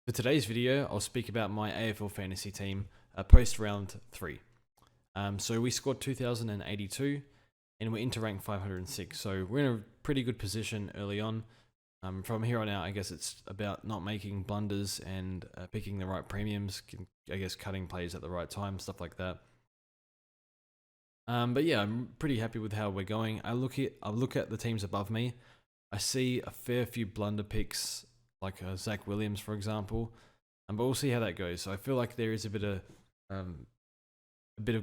For today's video, I'll speak about my AFL fantasy team post round 3. So we scored 2,082 and we're into rank 506. So we're in a pretty good position early on. From here on out, I guess it's about not making blunders and picking the right premiums. I guess cutting plays at the right time, stuff like that. But yeah, I'm pretty happy with how we're going. I look at the teams above me. I see a fair few blunder picks, like Zach Williams, for example. But we'll see how that goes. So I feel like there is a bit of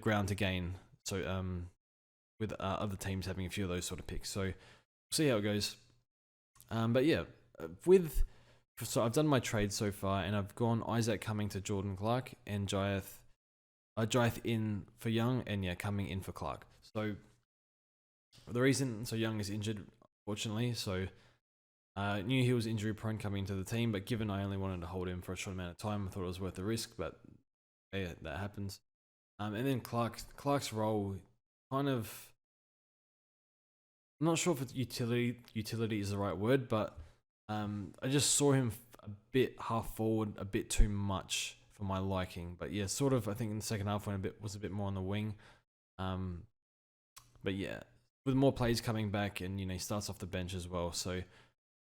ground to gain. So with other teams having a few of those sort of picks. So we'll see how it goes. But yeah, so I've done my trades so far, and I've gone Isaac Cumming to Jordan Clark and Jaith in for Young, and yeah, Cumming in for Clark. So the reason, Young is injured, fortunately. So knew he was injury prone coming into the team, but given I only wanted to hold him for a short amount of time, I thought it was worth the risk. But yeah, that happens. And then Clark's role, kind of, I'm not sure if utility is the right word, but I just saw him a bit half forward, a bit too much for my liking. But yeah, sort of, I think in the second half was a bit more on the wing. But yeah, with more plays coming back, and he starts off the bench as well. So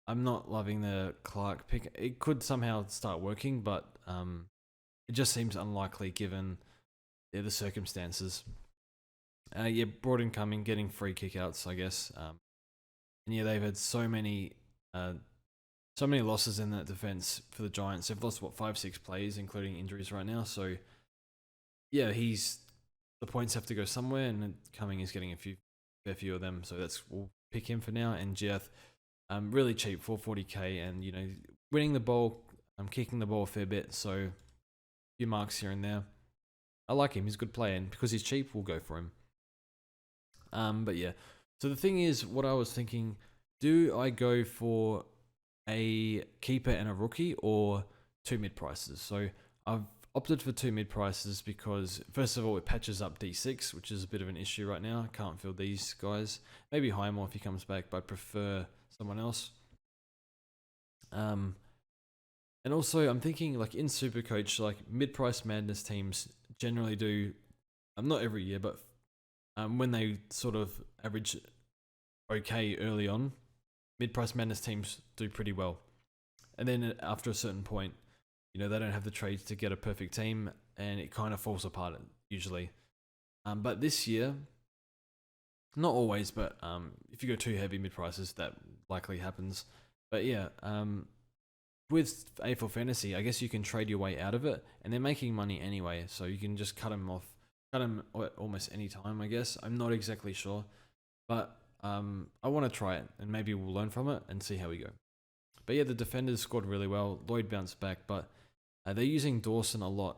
I'm not loving the Clark pick. It could somehow start working, but it just seems unlikely given the circumstances. Yeah, brought in Cumming, getting free kickouts, I guess. And yeah, they've had so many losses in that defense for the Giants. They've lost 5-6 plays, including injuries right now. So yeah, the points have to go somewhere, and Cumming is getting a fair few of them. So we'll pick him for now. And Jeff, really cheap, 440k, and winning the ball, kicking the ball a fair bit. So a few marks here and there. I like him. He's a good player, and because he's cheap, we'll go for him. But yeah, so the thing is, what I was thinking, do I go for a keeper and a rookie, or 2 mid prices? So I've opted for 2 mid prices because, first of all, it patches up D6, which is a bit of an issue right now. I can't field these guys. Maybe Highmore if he comes back, but I prefer someone else. And also I'm thinking, like, in Supercoach, like mid-price madness teams generally do, not every year, but when they sort of average okay early on, mid-price madness teams do pretty well. And then after a certain point, they don't have the trades to get a perfect team, and it kind of falls apart usually. But this year, not always, but if you go too heavy mid-prices, that likely happens. But yeah, with AFL Fantasy, I guess you can trade your way out of it, and they're making money anyway, so you can just cut them at almost any time, I guess. I'm not exactly sure, but I want to try it, and maybe we'll learn from it and see how we go. But yeah, the defenders scored really well. Lloyd bounced back, but they're using Dawson a lot,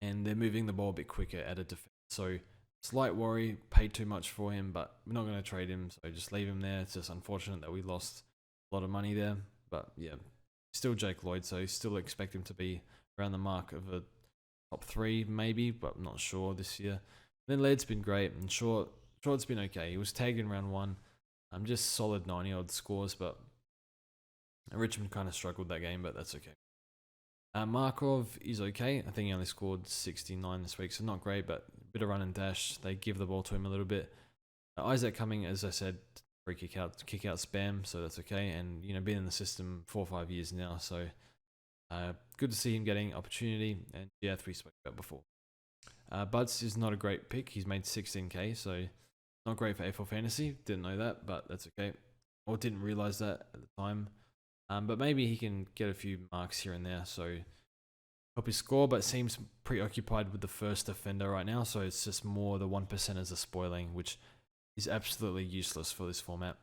and they're moving the ball a bit quicker at a defense. So slight worry, paid too much for him, but we're not going to trade him, so just leave him there. It's just unfortunate that we lost a lot of money there, but yeah, still Jake Lloyd, so still expect him to be around the mark of a top 3 maybe, but I'm not sure this year. Then Laird's been great, and Short's been okay. He was tagged in round 1. Just solid 90 odd scores, but Richmond kind of struggled that game, but that's okay. Markov is okay. I think he only scored 69 this week, so not great, but a bit of run and dash. They give the ball to him a little bit. Isaac Cumming, as I said, free kick out spam, so that's okay. And been in the system 4 or 5 years now, so good to see him getting opportunity. And yeah, we spoke about before. Buds is not a great pick. He's made 16k, so not great for AFL Fantasy. Didn't know that, but that's okay. Or didn't realize that at the time. But maybe he can get a few marks here and there, so help his score, but seems preoccupied with the first defender right now, so it's just more the 1%ers are spoiling, which is absolutely useless for this format.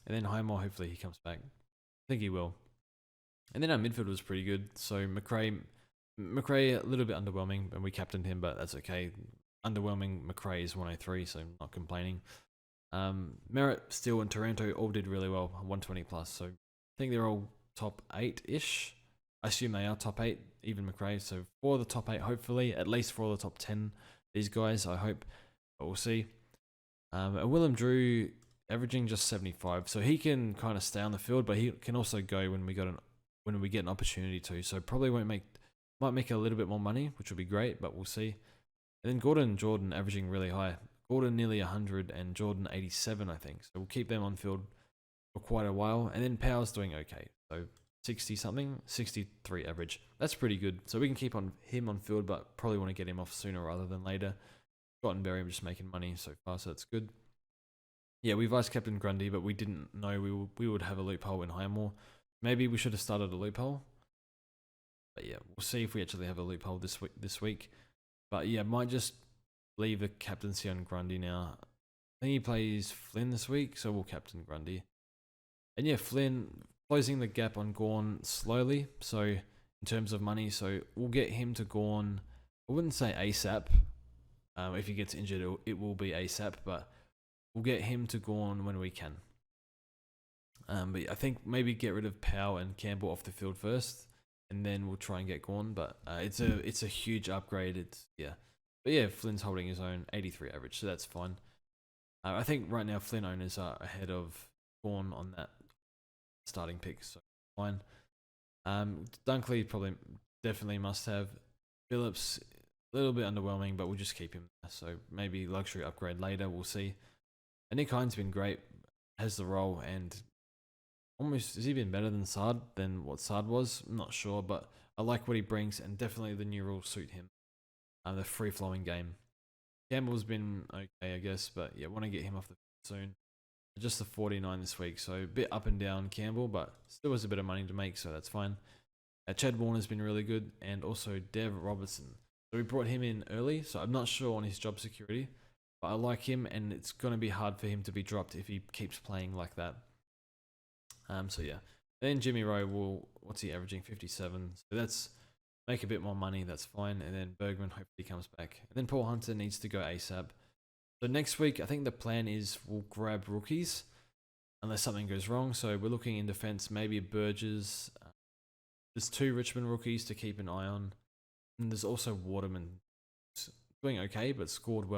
And then Highmore, hopefully he comes back. I think he will. And then our midfield was pretty good, so McRae a little bit underwhelming, and we captained him, but that's okay. Underwhelming McRae is 103, so I'm not complaining. Merritt, Steele, and Taranto all did really well, 120 plus, so I think they're all top 8-ish. I assume they are top 8, even McRae. So 4 of the top 8, hopefully. At least 4 of the top 10, these guys, I hope. But we'll see. Willem Drew averaging just 75. So he can kind of stay on the field, but he can also go when we got an when we get an opportunity to. So probably might make a little bit more money, which will be great, but we'll see. And then Gordon and Jordan averaging really high. Gordon nearly 100 and Jordan 87, I think. So we'll keep them on field for quite a while. And then Power's doing okay. So 60 something, 63 average. That's pretty good. So we can keep him on field, but probably want to get him off sooner rather than later. Scott and Berry are just making money so far, so that's good. Yeah, we vice captain Grundy, but we didn't know we would have a loophole in Highmore. Maybe we should have started a loophole. But yeah, we'll see if we actually have a loophole this week. But yeah, might just leave the captaincy on Grundy now. I think he plays Flynn this week, so we'll captain Grundy. And yeah, Flynn closing the gap on Gawn slowly. So in terms of money, so we'll get him to Gawn. I wouldn't say ASAP. If he gets injured, it will be ASAP, but we'll get him to Gawn when we can. But I think maybe get rid of Powell and Campbell off the field first, and then we'll try and get Gawn. But it's a huge upgrade. But yeah, Flynn's holding his own, 83 average, so that's fine. I think right now Flynn owners are ahead of Gawn on that starting pick, so fine. Dunkley probably definitely must have. Phillips a little bit underwhelming, but we'll just keep him there. So maybe luxury upgrade later, we'll see. And Nick Hines been great, has the role, and almost has he been better than what Sard was? I'm not sure, but I like what he brings, and definitely the new rules suit him. The free flowing game. Campbell's been okay, I guess, but yeah, want to get him off the field soon. Just the 49 this week, so a bit up and down Campbell, but still has a bit of money to make, so that's fine. Chad Warner's been really good, and also Dev Robertson. So we brought him in early, so I'm not sure on his job security, but I like him, and it's going to be hard for him to be dropped if he keeps playing like that. So yeah. Then Jimmy Rowe what's he averaging? 57. So that's make a bit more money, that's fine. And then Bergman hopefully comes back. And then Paul Hunter needs to go ASAP. So next week, I think the plan is we'll grab rookies unless something goes wrong. So we're looking in defense, maybe Burgess. There's 2 Richmond rookies to keep an eye on. And there's also Waterman doing okay, but scored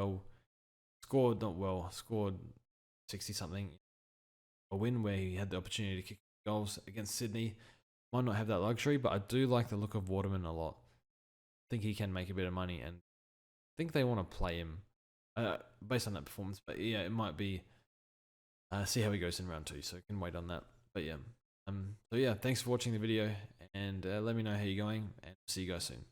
60 something. A win where he had the opportunity to kick goals against Sydney. Might not have that luxury, but I do like the look of Waterman a lot. I think he can make a bit of money, and I think they want to play him based on that performance. But yeah, it might be see how he goes in round 2, so can wait on that. But yeah, so yeah, thanks for watching the video, and let me know how you're going, and see you guys soon.